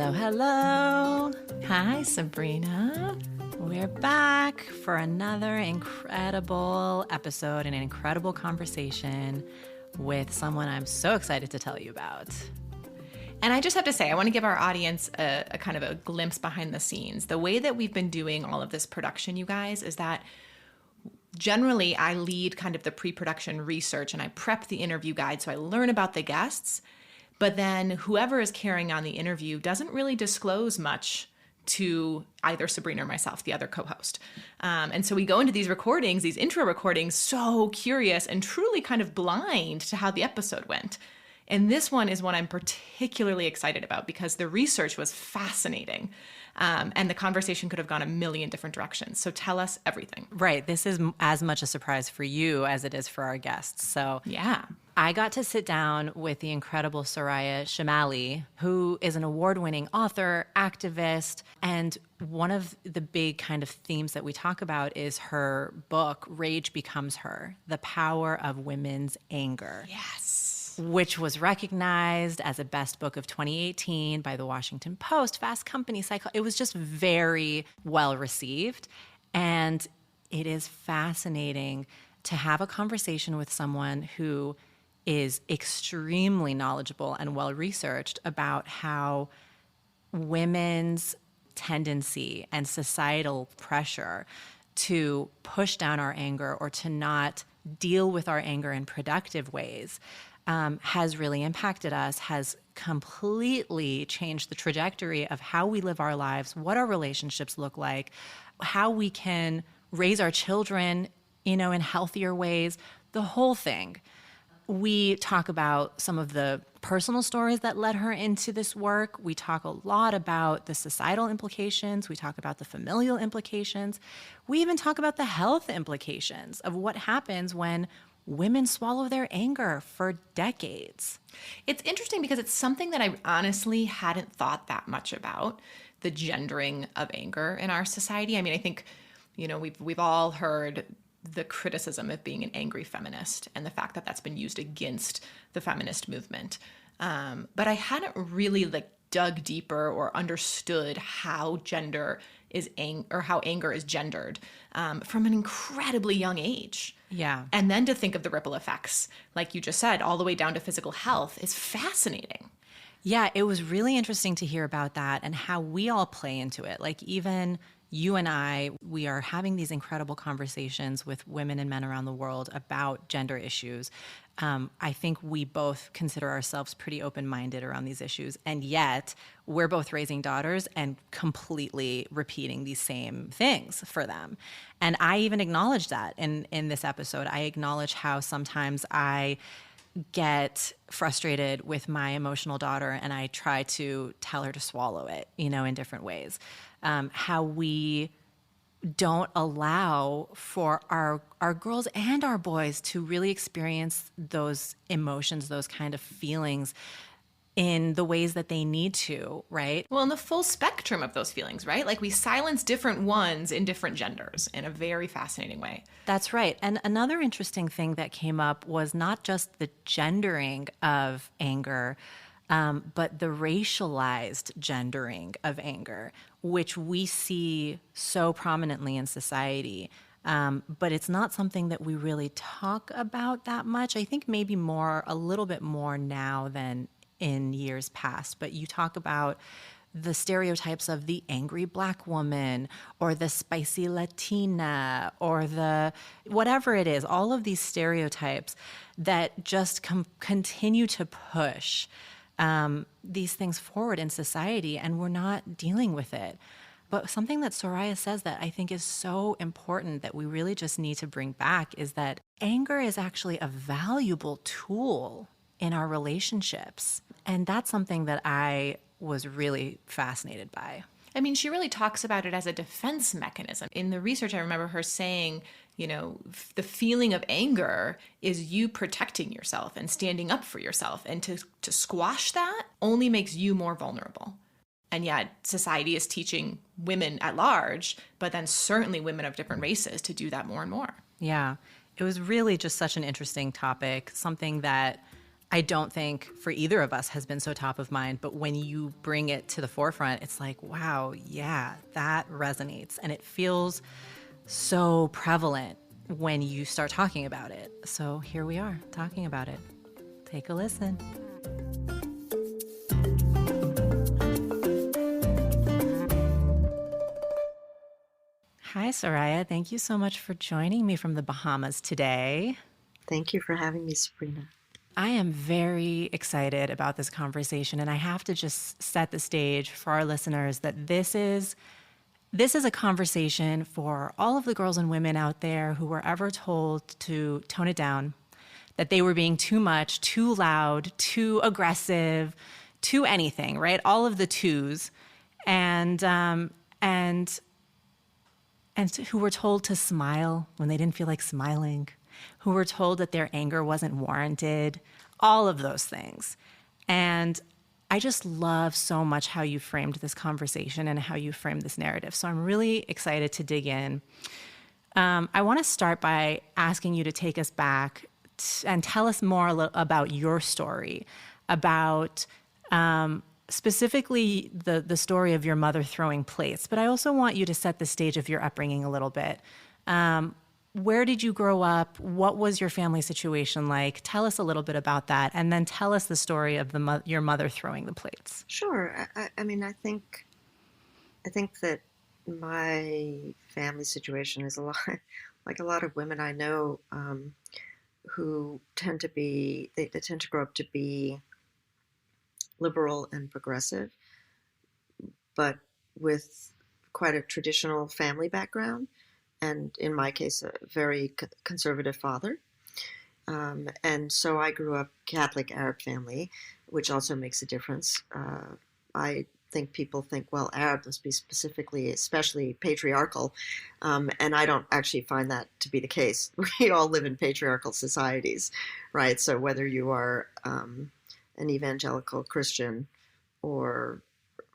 Hello, hello. Hi, Sabrina. We're back for another incredible episode and an incredible conversation with someone I'm so excited to tell you about. And I just have to say, I want to give our audience a kind of a glimpse behind the scenes. The way that we've been doing all of this production, you guys, is that generally I lead kind of the pre-production research and I prep the interview guide, so I learn about the guests. But then whoever is carrying on the interview doesn't really disclose much to either Sabrina or myself, the other co-host. And so we go into these recordings, these intro recordings, so curious and truly kind of blind to how the episode went. And this one is one I'm particularly excited about because the research was fascinating. And the conversation could have gone a million different directions. So tell us everything. Right. This is as much a surprise for you as it is for our guests. So yeah, I got to sit down with the incredible Soraya Chemaly, who is an award-winning author, activist, and one of the big kind of themes that we talk about is her book, Rage Becomes Her, The Power of Women's Anger. Yes. Which was recognized as a best book of 2018 by the Washington Post, Fast Company, Cycle. It was just very well received. And it is fascinating to have a conversation with someone who is extremely knowledgeable and well-researched about how women's tendency and societal pressure to push down our anger or to not deal with our anger in productive ways has really impacted us, has completely changed the trajectory of how we live our lives, what our relationships look like, how we can raise our children, in healthier ways, the whole thing. We talk about some of the personal stories that led her into this work. We talk a lot about the societal implications. We talk about the familial implications. We even talk about the health implications of what happens when women swallow their anger for decades. It's interesting because it's something that I honestly hadn't thought that much about, the gendering of anger in our society. I mean, I think, we've all heard the criticism of being an angry feminist and the fact that that's been used against the feminist movement. But I hadn't really dug deeper or understood how gender is or how anger is gendered from an incredibly young age. Yeah. And then to think of the ripple effects, like you just said, all the way down to physical health is fascinating. Yeah, it was really interesting to hear about that and how we all play into it. Like even you and I, we are having these incredible conversations with women and men around the world about gender issues. I think we both consider ourselves pretty open-minded around these issues, and yet we're both raising daughters and completely repeating these same things for them. And I even acknowledge that in this episode. I acknowledge how sometimes I get frustrated with my emotional daughter and I try to tell her to swallow it, in different ways. How we don't allow for our girls and our boys to really experience those emotions, those kind of feelings in the ways that they need to, right? Well, in the full spectrum of those feelings, right? Like we silence different ones in different genders in a very fascinating way. That's right. And another interesting thing that came up was not just the gendering of anger, but the racialized gendering of anger, which we see so prominently in society. But it's not something that we really talk about that much. I think maybe a little bit more now than in years past. But you talk about the stereotypes of the angry Black woman or the spicy Latina or the whatever it is, all of these stereotypes that just continue to push these things forward in society, and we're not dealing with it. But something that Soraya says that I think is so important that we really just need to bring back is that anger is actually a valuable tool in our relationships. And that's something that I was really fascinated by. I mean, she really talks about it as a defense mechanism. In the research, I remember her saying, the feeling of anger is you protecting yourself and standing up for yourself. And to squash that only makes you more vulnerable. And yet society is teaching women at large, but then certainly women of different races to do that more and more. Yeah, it was really just such an interesting topic, something that I don't think for either of us has been so top of mind, but when you bring it to the forefront, it's like, wow, yeah, that resonates. And it feels so prevalent when you start talking about it. So here we are talking about it. Take a listen. Hi, Soraya. Thank you so much for joining me from the Bahamas today. Thank you for having me, Sabrina. I am very excited about this conversation, and I have to just set the stage for our listeners that this is a conversation for all of the girls and women out there who were ever told to tone it down, that they were being too much, too loud, too aggressive, too anything, right? All of the twos, and who were told to smile when they didn't feel like smiling, who were told that their anger wasn't warranted, all of those things. And I just love so much how you framed this conversation and how you framed this narrative. So I'm really excited to dig in. I want to start by asking you to take us back and tell us more about your story, about specifically the story of your mother throwing plates. But I also want you to set the stage of your upbringing a little bit. Where did you grow up? What was your family situation like? Tell us a little bit about that, and then tell us the story of your mother throwing the plates. Sure. I think that my family situation is a lot like a lot of women I know who tend to be they tend to grow up to be liberal and progressive, but with quite a traditional family background. And in my case, a very conservative father. And so I grew up Catholic Arab family, which also makes a difference. I think people think, well, Arab must be especially patriarchal. And I don't actually find that to be the case. We all live in patriarchal societies, right? So whether you are an evangelical Christian or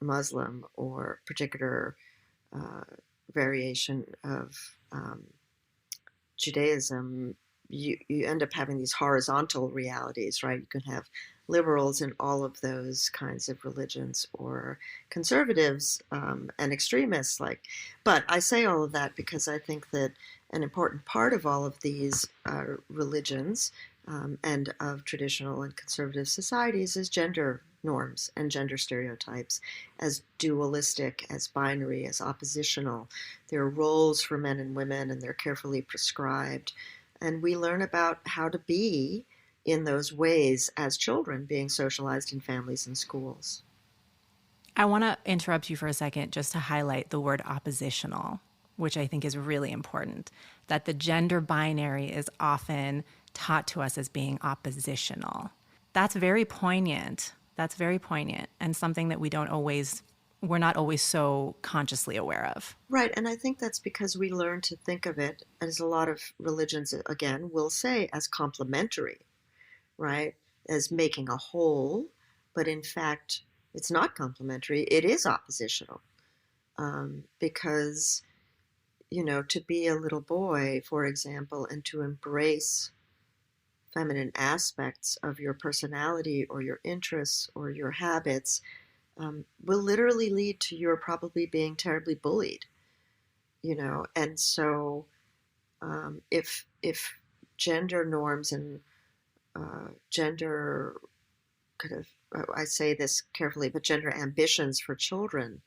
Muslim or particular variation of Judaism, you end up having these horizontal realities, right? You can have liberals in all of those kinds of religions or conservatives and extremists. But I say all of that because I think that an important part of all of these religions and of traditional and conservative societies is gender norms and gender stereotypes as dualistic, as binary, as oppositional. There are roles for men and women, and they're carefully prescribed. And we learn about how to be in those ways as children, being socialized in families and schools. I want to interrupt you for a second just to highlight the word oppositional, which I think is really important, that the gender binary is often taught to us as being oppositional. That's very poignant. That's very poignant and something that we're not always so consciously aware of. Right, and I think that's because we learn to think of it, as a lot of religions, again, will say, as complementary, right? As making a whole, but in fact, it's not complementary, it is oppositional. Because, to be a little boy, for example, and to embrace feminine aspects of your personality or your interests or your habits will literally lead to your probably being terribly bullied, and so if gender norms and gender kind of I say this carefully, but gender ambitions for children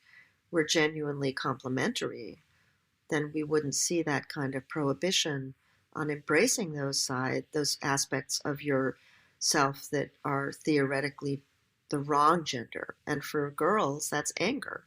were genuinely complementary, then we wouldn't see that kind of prohibition on embracing those aspects of yourself that are theoretically the wrong gender. And for girls, that's anger.